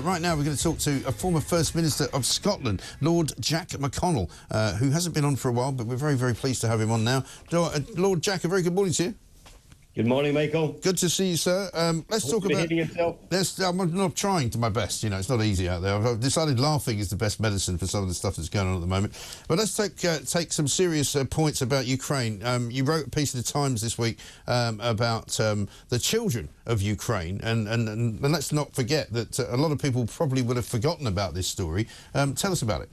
Right now we're going to talk to a former First Minister of Scotland, Lord Jack McConnell, who hasn't been on for a while, but we're very, very pleased to have him on now. Lord Jack, a very good morning to you. Good morning, Michael. Good to see you, sir. Let's talk about... I'm not trying to my best, you know, it's not easy out there. I've decided laughing is the best medicine for some of the stuff that's going on at the moment. But let's take some serious points about Ukraine. You wrote a piece in the Times this week about the children of Ukraine, and let's not forget that a lot of people probably would have forgotten about this story. Tell us about it.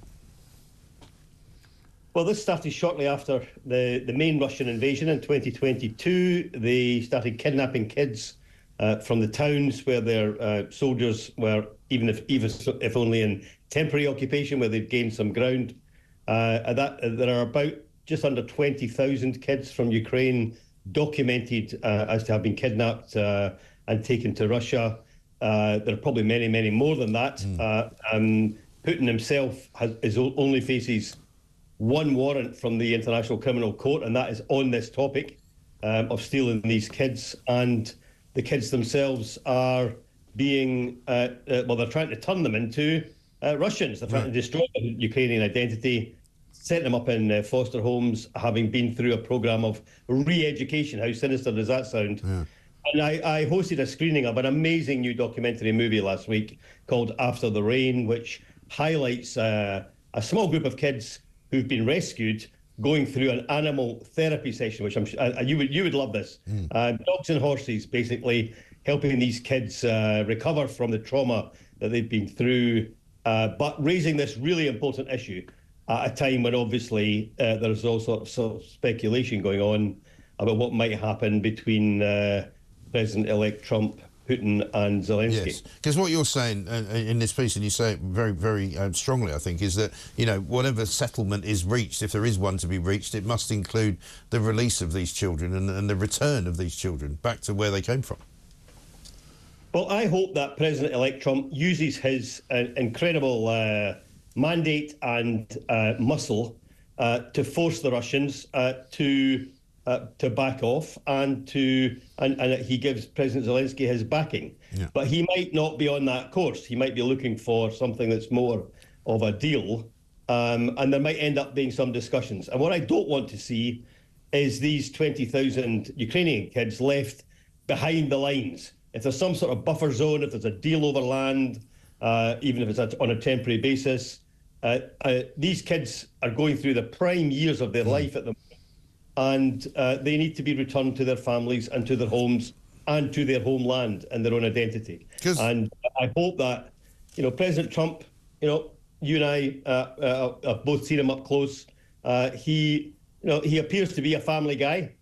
Well, this started shortly after the main Russian invasion in 2022. They started kidnapping kids from the towns where their soldiers were, even if only in temporary occupation, where they'd gained some ground. There are about just under 20,000 kids from Ukraine documented as to have been kidnapped and taken to Russia. There are probably many, many more than that. Putin himself only faces one warrant from the International Criminal Court, and that is on this topic of stealing these kids. And the kids themselves are being, they're trying to turn them into Russians. They're trying to destroy their Ukrainian identity, set them up in foster homes, having been through a programme of re-education. How sinister does that sound? Yeah. And I hosted a screening of an amazing new documentary movie last week called After the Rain, which highlights a small group of kids who've been rescued, going through an animal therapy session, which I'm sure you would love this. Dogs and horses, basically helping these kids recover from the trauma that they've been through, but raising this really important issue at a time when obviously there's all sorts of speculation going on about what might happen between President-elect Trump, Putin and Zelensky. Yes, because what you're saying in this piece, and you say it very, very strongly, I think, is that, you know, whatever settlement is reached, if there is one to be reached, it must include the release of these children and the return of these children back to where they came from. Well, I hope that President-elect Trump uses his incredible mandate and muscle to force the Russians to back off, and he gives President Zelensky his backing. Yeah. But he might not be on that course. He might be looking for something that's more of a deal, and there might end up being some discussions. And what I don't want to see is these 20,000 Ukrainian kids left behind the lines. If there's some sort of buffer zone, if there's a deal over land, even if it's on a temporary basis, these kids are going through the prime years of their life at the moment. And they need to be returned to their families and to their homes and to their homeland and their own identity. And I hope that, you know, President Trump, you know, you and I have both seen him up close. He appears to be a family guy.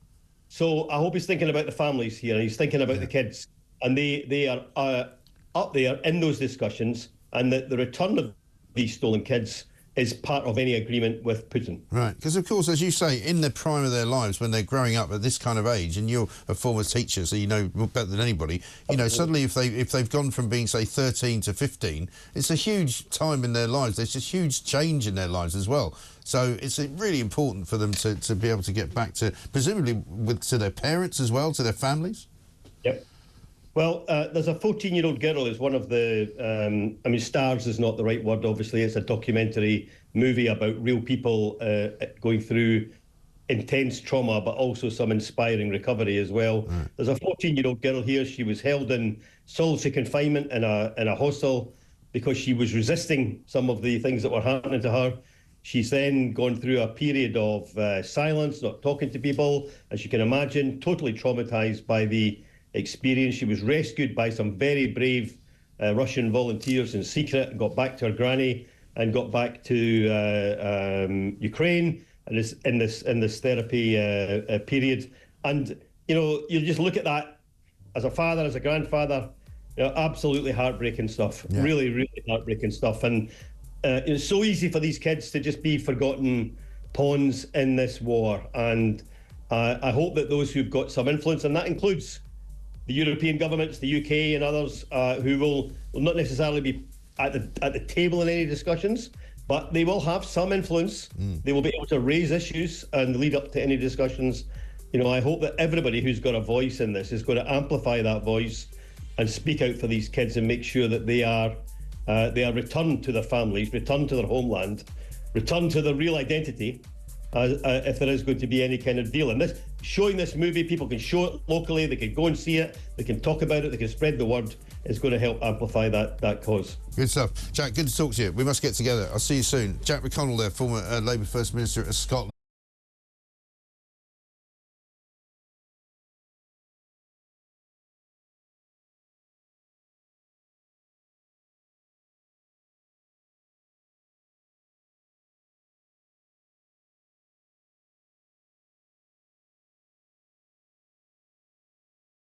So I hope he's thinking about the families here. He's thinking about the kids. And they are up there in those discussions. And the return of these stolen kids is part of any agreement with Putin. Right, because of course, as you say, in the prime of their lives, when they're growing up at this kind of age, and you're a former teacher, so you know better than anybody, you know, suddenly if they've gone from being, say, 13 to 15, it's a huge time in their lives. There's just huge change in their lives as well. So it's really important for them to be able to get back to, presumably, to their parents as well, to their families? Yep. Well, there's a 14-year-old girl who's one of the, stars is not the right word, obviously. It's a documentary movie about real people going through intense trauma, but also some inspiring recovery as well. There's a 14-year-old girl here. She was held in solitary confinement in a hostel because she was resisting some of the things that were happening to her. She's then gone through a period of silence, not talking to people, as you can imagine, totally traumatized by the experience. She was rescued by some very brave Russian volunteers in secret, got back to her granny and got back to Ukraine, and is in this therapy period. And you know, you just look at that as a father, as a grandfather, you know, absolutely heartbreaking stuff. Yeah. Really, really heartbreaking stuff. And it's so easy for these kids to just be forgotten pawns in this war. And I hope that those who've got some influence, and that includes the European governments, the UK and others, who will not necessarily be at the table in any discussions, but they will have some influence. They will be able to raise issues and lead up to any discussions. You know, I hope that everybody who's got a voice in this is going to amplify that voice and speak out for these kids and make sure that they are they are returned to their families, returned to their homeland, returned to their real identity, if there is going to be any kind of deal. And this, showing this movie, people can show it locally, they can go and see it, they can talk about it, they can spread the word. It's going to help amplify that cause. Good stuff. Jack, good to talk to you. We must get together. I'll see you soon. Jack McConnell there, former Labour First Minister of Scotland.